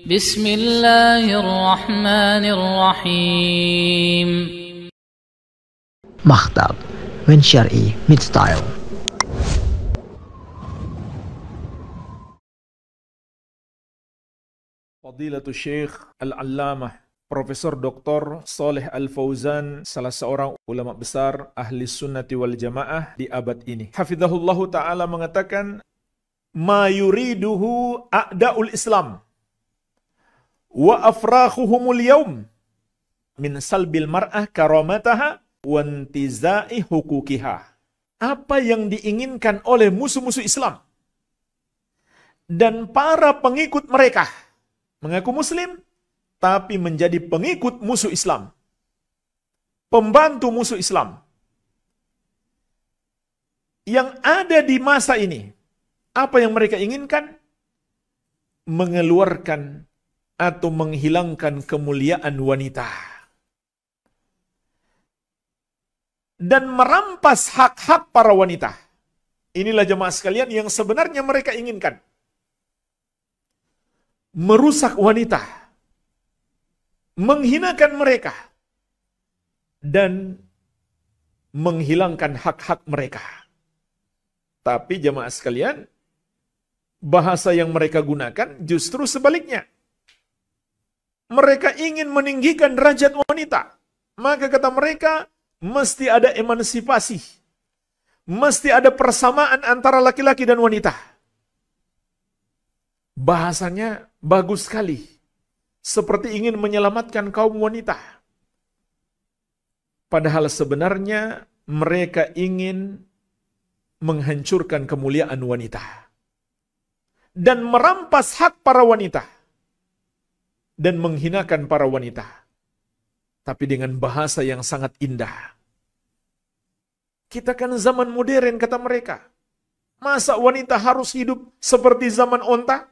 بسم الله الرحمن الرحيم. Maktab when Syar'i meets style. Fadilatul Syekh Al-Allamah Profesor Dr. Shalih Al-Fauzan, salah seorang ulama besar ahli sunnati wal jamaah di abad ini. Hafizahullahu ta'ala mengatakan, ma yuriduhu a'da'ul Islam wa afrakhuhumul yawm min salbil mar'ah karamataha wa intizai hukukiha. Apa yang diinginkan oleh musuh-musuh Islam dan para pengikut mereka, mengaku muslim tapi menjadi pengikut musuh Islam, pembantu musuh Islam yang ada di masa ini. Apa yang mereka inginkan? Mengeluarkan atau menghilangkan kemuliaan wanita dan merampas hak-hak para wanita. Inilah jemaah sekalian yang sebenarnya mereka inginkan. Merusak wanita, menghinakan mereka, dan menghilangkan hak-hak mereka. Tapi jemaah sekalian, bahasa yang mereka gunakan justru sebaliknya. Mereka ingin meninggikan derajat wanita. Maka kata mereka, mesti ada emansipasi. Mesti ada persamaan antara laki-laki dan wanita. Bahasanya bagus sekali. Seperti ingin menyelamatkan kaum wanita. Padahal sebenarnya mereka ingin menghancurkan kemuliaan wanita. Dan merampas hak para wanita. Dan menghinakan para wanita. Tapi dengan bahasa yang sangat indah. Kita kan zaman modern, kata mereka. Masa wanita harus hidup seperti zaman onta?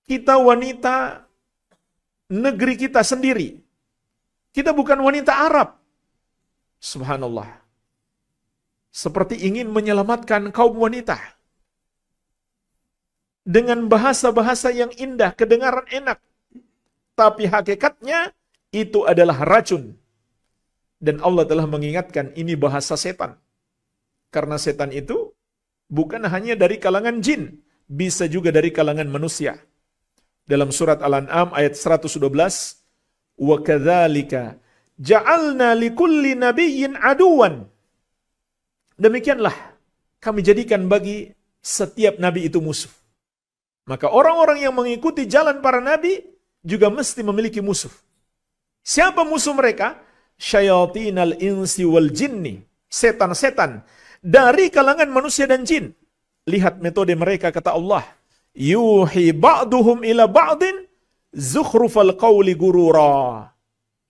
Kita wanita negeri kita sendiri. Kita bukan wanita Arab. Subhanallah. Seperti ingin menyelamatkan kaum wanita. Dengan bahasa-bahasa yang indah, kedengaran enak. Tapi hakikatnya itu adalah racun. Dan Allah telah mengingatkan ini bahasa setan. Karena setan itu bukan hanya dari kalangan jin. Bisa juga dari kalangan manusia. Dalam surat Al-An'am ayat 112, wa kadzalika ja'alna likulli nabiyyin aduwan. Demikianlah kami jadikan bagi setiap nabi itu musuh. Maka orang-orang yang mengikuti jalan para nabi juga mesti memiliki musuh. Siapa musuh mereka? Syayatinal insi wal jinni. Setan-setan dari kalangan manusia dan jin. Lihat metode mereka, kata Allah. Yuhi ba'duhum ila ba'din zukhrufal qawli gurura.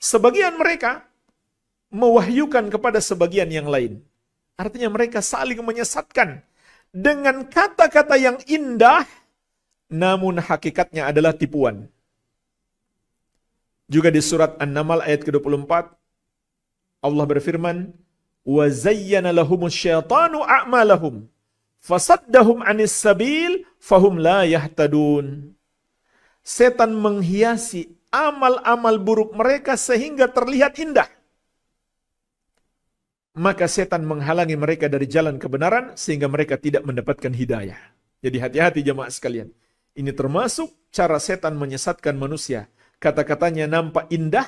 Sebagian mereka mewahyukan kepada sebagian yang lain. Artinya mereka saling menyesatkan dengan kata-kata yang indah, namun hakikatnya adalah tipuan. Juga di surat An-Naml ayat ke-24, Allah berfirman, wa zayyana lahumus syaitanu a'malahum fasaddahum anis sabil fahum la yahtadun. Setan menghiasi amal-amal buruk mereka sehingga terlihat indah. Maka setan menghalangi mereka dari jalan kebenaran sehingga mereka tidak mendapatkan hidayah. Jadi hati-hati jemaah sekalian. Ini termasuk cara setan menyesatkan manusia. Kata-katanya nampak indah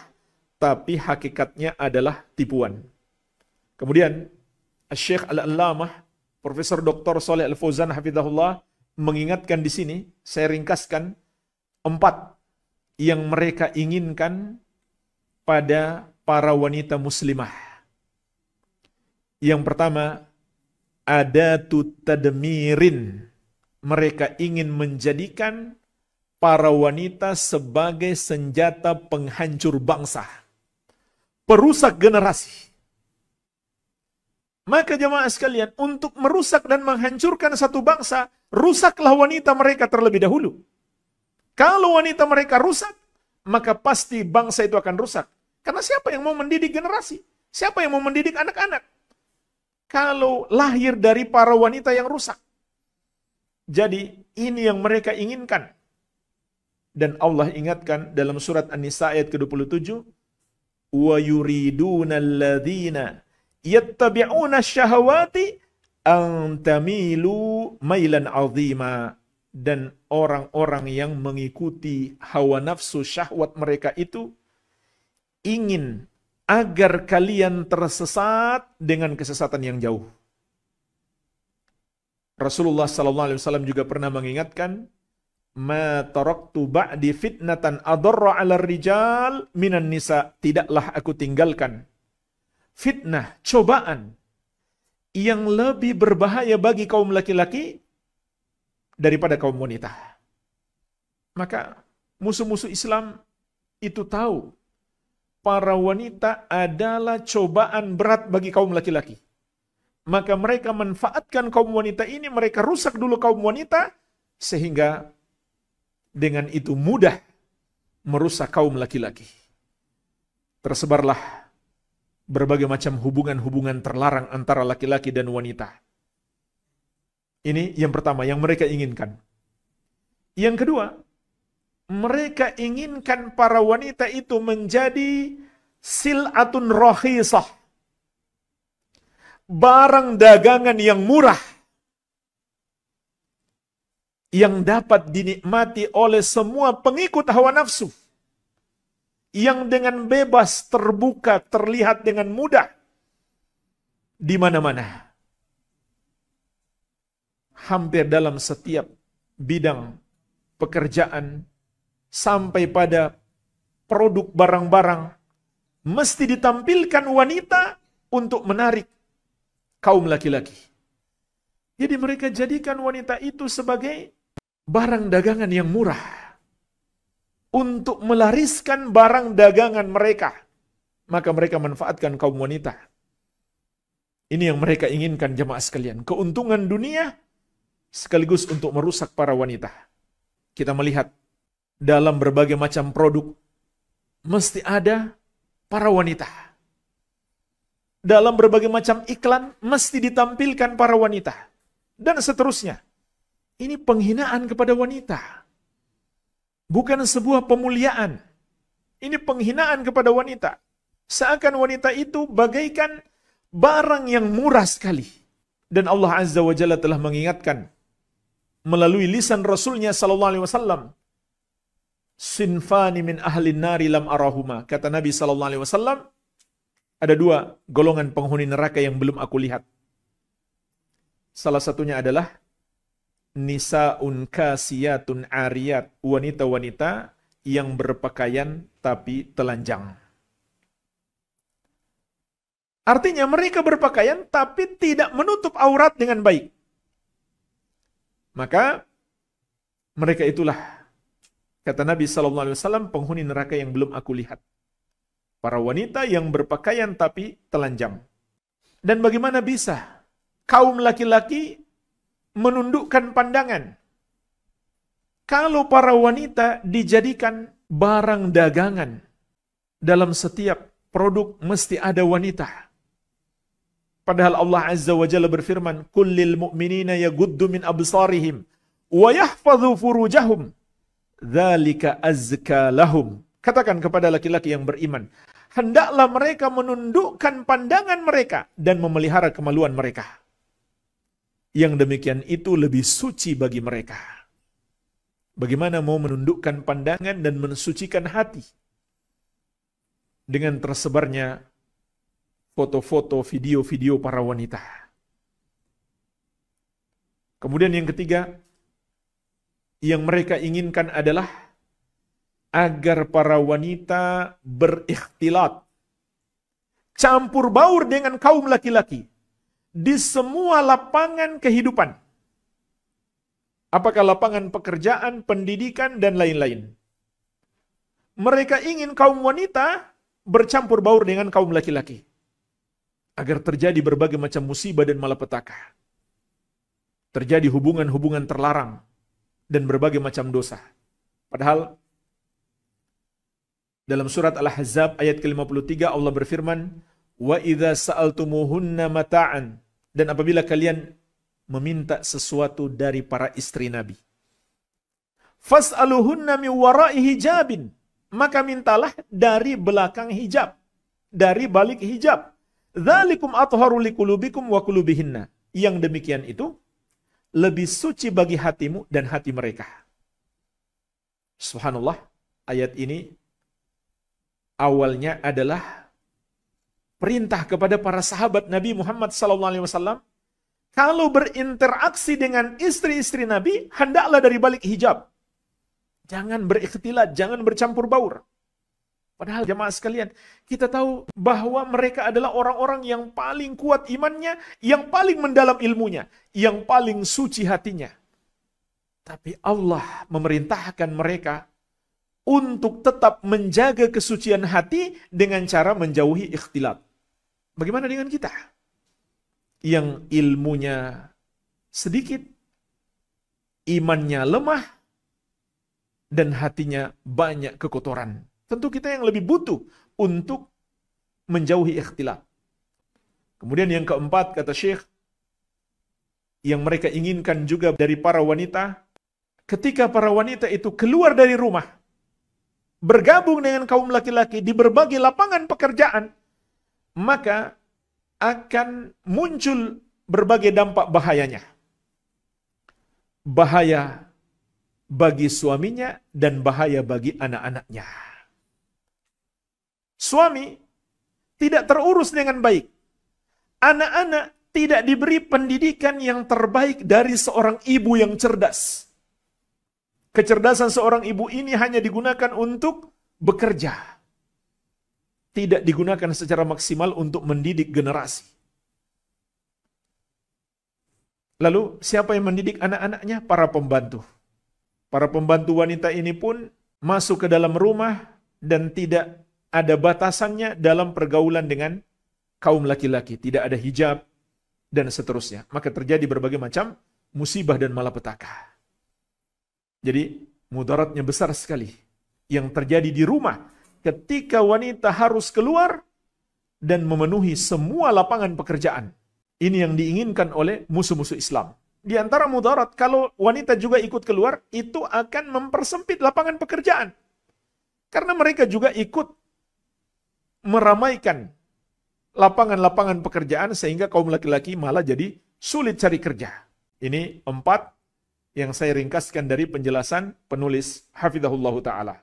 tapi hakikatnya adalah tipuan. Kemudian Syekh Al-Allamah Profesor Dr. Shalih Al-Fauzan hafizahullah mengingatkan di sini, saya ringkaskan 4 yang mereka inginkan pada para wanita muslimah. Yang pertama, adatu tadmirin. Mereka ingin menjadikan para wanita sebagai senjata penghancur bangsa, perusak generasi. Maka jemaah sekalian, untuk merusak dan menghancurkan satu bangsa, rusaklah wanita mereka terlebih dahulu. Kalau wanita mereka rusak, maka pasti bangsa itu akan rusak. Karena siapa yang mau mendidik generasi? Siapa yang mau mendidik anak-anak? Kalau lahir dari para wanita yang rusak. Jadi ini yang mereka inginkan. Dan Allah ingatkan dalam surat An-Nisa ayat ke-27, wa yuriduna alladzina yattabi'una syahawati an tamilu mailan 'azima. Dan orang-orang yang mengikuti hawa nafsu syahwat mereka itu ingin agar kalian tersesat dengan kesesatan yang jauh. Rasulullah SAW juga pernah mengingatkan, ma taraktu ba'di fitnatan adarra 'ala rijal minan nisa. Tidaklah aku tinggalkan fitnah, cobaan yang lebih berbahaya bagi kaum laki-laki daripada kaum wanita. Maka musuh-musuh Islam itu tahu para wanita adalah cobaan berat bagi kaum laki-laki. Maka mereka manfaatkan kaum wanita ini, mereka rusak dulu kaum wanita, sehingga dengan itu mudah merusak kaum laki-laki. Tersebarlah berbagai macam hubungan-hubungan terlarang antara laki-laki dan wanita. Ini yang pertama, yang mereka inginkan. Yang kedua, mereka inginkan para wanita itu menjadi sil'atun rakhisah, barang dagangan yang murah, yang dapat dinikmati oleh semua pengikut hawa nafsu, yang dengan bebas, terbuka, terlihat dengan mudah di mana-mana. Hampir dalam setiap bidang pekerjaan, sampai pada produk barang-barang, mesti ditampilkan wanita untuk menarik kaum laki-laki. Jadi mereka jadikan wanita itu sebagai barang dagangan yang murah untuk melariskan barang dagangan mereka. Maka mereka manfaatkan kaum wanita. Ini yang mereka inginkan, jemaah sekalian. Keuntungan dunia sekaligus untuk merusak para wanita. Kita melihat dalam berbagai macam produk mesti ada para wanita. Dalam berbagai macam iklan mesti ditampilkan para wanita. Dan seterusnya. Ini penghinaan kepada wanita. Bukan sebuah pemuliaan. Ini penghinaan kepada wanita. Seakan wanita itu bagaikan barang yang murah sekali. Dan Allah Azza wa Jalla telah mengingatkan melalui lisan Rasulnya sallallahu alaihi wasallam, sinfani min ahlin nari lam arahuma. Kata Nabi sallallahu alaihi wasallam, ada dua golongan penghuni neraka yang belum aku lihat. Salah satunya adalah nisaun kasiyatun ariyat, wanita-wanita yang berpakaian tapi telanjang. Artinya mereka berpakaian tapi tidak menutup aurat dengan baik. Maka mereka itulah, kata Nabi SAW, penghuni neraka yang belum aku lihat. Para wanita yang berpakaian tapi telanjang. Dan bagaimana bisa kaum laki-laki menundukkan pandangan kalau para wanita dijadikan barang dagangan? Dalam setiap produk mesti ada wanita. Padahal Allah Azza wa Jalla berfirman, kullil mu'minina yaguddu min absarihim wa yahfadhu furujahum dzalika azka lahum. Katakan kepada laki-laki yang beriman, hendaklah mereka menundukkan pandangan mereka dan memelihara kemaluan mereka. Yang demikian itu lebih suci bagi mereka. Bagaimana mau menundukkan pandangan dan mensucikan hati dengan tersebarnya foto-foto, video-video para wanita. Kemudian yang ketiga, yang mereka inginkan adalah agar para wanita berikhtilat, campur baur dengan kaum laki-laki di semua lapangan kehidupan. Apakah lapangan pekerjaan, pendidikan, dan lain-lain. Mereka ingin kaum wanita bercampur baur dengan kaum laki-laki agar terjadi berbagai macam musibah dan malapetaka. Terjadi hubungan-hubungan terlarang dan berbagai macam dosa. Padahal dalam surat Al-Ahzab ayat ke-53 Allah berfirman, "Wa idza sa'altumuhunna mata'an." Dan apabila kalian meminta sesuatu dari para istri Nabi, Fas'aluhunna min wara'i hijabin. Maka mintalah dari belakang hijab, dari balik hijab. Dzalikum atharu liqulubikum wa qulubihinna. Yang demikian itu lebih suci bagi hatimu dan hati mereka. Subhanallah, ayat ini awalnya adalah perintah kepada para sahabat Nabi Muhammad SAW, kalau berinteraksi dengan istri-istri Nabi, hendaklah dari balik hijab. Jangan berikhtilat, jangan bercampur baur. Padahal jamaah sekalian, kita tahu bahwa mereka adalah orang-orang yang paling kuat imannya, yang paling mendalam ilmunya, yang paling suci hatinya. Tapi Allah memerintahkan mereka untuk tetap menjaga kesucian hati dengan cara menjauhi ikhtilat. Bagaimana dengan kita? Yang ilmunya sedikit, imannya lemah, dan hatinya banyak kekotoran. Tentu kita yang lebih butuh untuk menjauhi ikhtilat. Kemudian yang keempat, kata Syekh, yang mereka inginkan juga dari para wanita, ketika para wanita itu keluar dari rumah, bergabung dengan kaum laki-laki di berbagai lapangan pekerjaan, maka akan muncul berbagai dampak bahayanya. Bahaya bagi suaminya dan bahaya bagi anak-anaknya. Suami tidak terurus dengan baik. Anak-anak tidak diberi pendidikan yang terbaik dari seorang ibu yang cerdas. Kecerdasan seorang ibu ini hanya digunakan untuk bekerja. Tidak digunakan secara maksimal untuk mendidik generasi. Lalu siapa yang mendidik anak-anaknya? Para pembantu. Para pembantu wanita ini pun masuk ke dalam rumah dan tidak ada batasannya dalam pergaulan dengan kaum laki-laki. Tidak ada hijab dan seterusnya. Maka terjadi berbagai macam musibah dan malapetaka. Jadi mudaratnya besar sekali yang terjadi di rumah ketika wanita harus keluar dan memenuhi semua lapangan pekerjaan. Ini yang diinginkan oleh musuh-musuh Islam. Di antara mudarat, kalau wanita juga ikut keluar, itu akan mempersempit lapangan pekerjaan. Karena mereka juga ikut meramaikan lapangan-lapangan pekerjaan sehingga kaum laki-laki malah jadi sulit cari kerja. Ini 4 yang saya ringkaskan dari penjelasan penulis Hafizahullah Ta'ala.